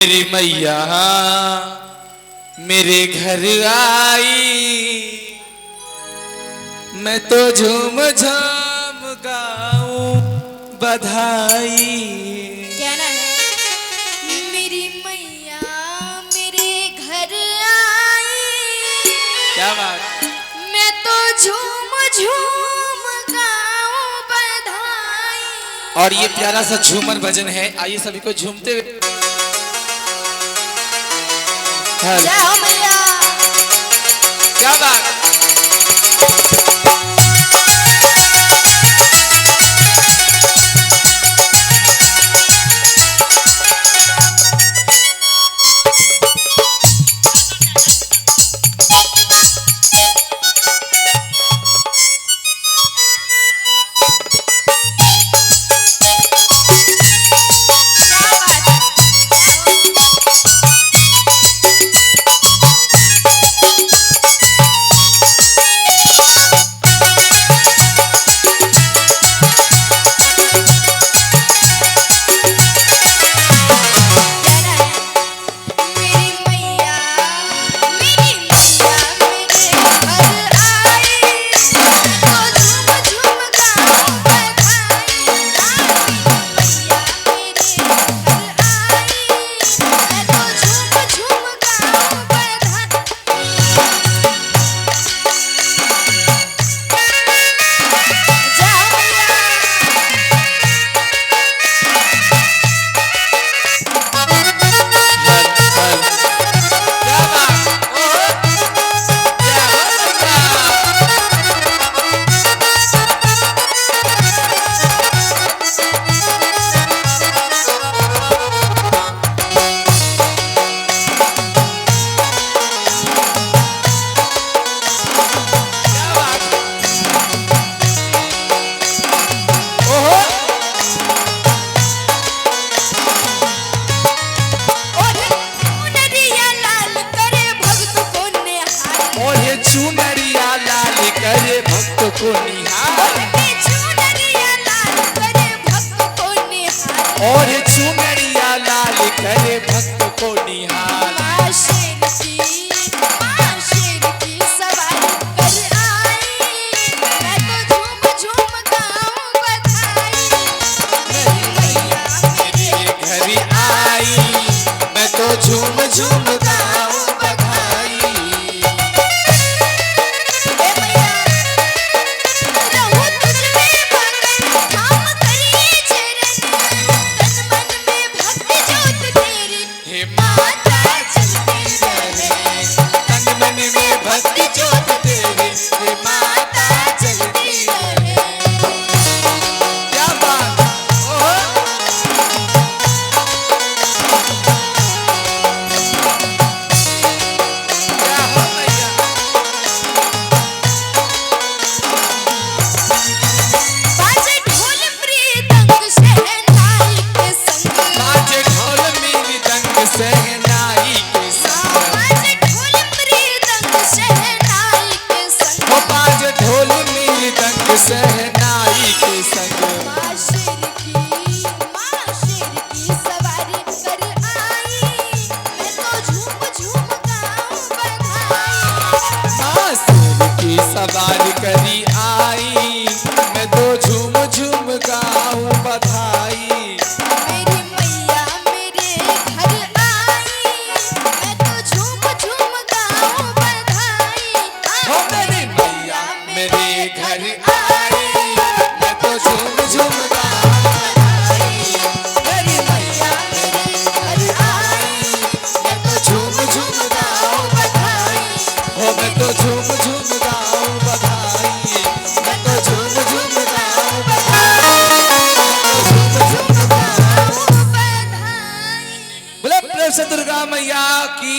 मेरी मैया मेरे घर आई, मैं तो झूम झूम गाऊं बधाई। कहना है मेरी मैया मेरे घर आई, क्या बात, मैं तो झूम झूम गाऊं बधाई। और ये प्यारा सा झूमर भजन है, आइए सभी को झूमते हुए। जय हो मैया, क्या बात। चुनरिया लाल करे भक्त को निहार, और चुनरिया लाल करे भक्त को निहार। माँ शेर की सवारी कर आई, मैं तो झूम झूम गाऊं बधाई। मेरी मैया मेरे घर आई, मैं तो झूम झूम गाऊं बधाई। सहनाई के संग माँ शेर की सवारी कर आई, मैं तो झूम झूम गाऊं बधाई। माँ शेर की सवारी करी आई, मैं तो झूम झूम गाऊं बधाई। मेरी मैया मेरे घर आई, मैं तो झूम झूम गाऊं बधाई। ओ मेरी मैया मेरे घर आई, मैं तो झूम झूम गाऊं बधाई। मेरी मैया मेरे घर आई, मैं तो झूम झूम गाऊं बधाई। ओ मैं तो झूम झूम गाऊं बधाई, मैं तो झूम झूम गाऊं बधाई, झूम झूम गाऊं बधाई। बोले प्रेम से दुर्गा मैया की।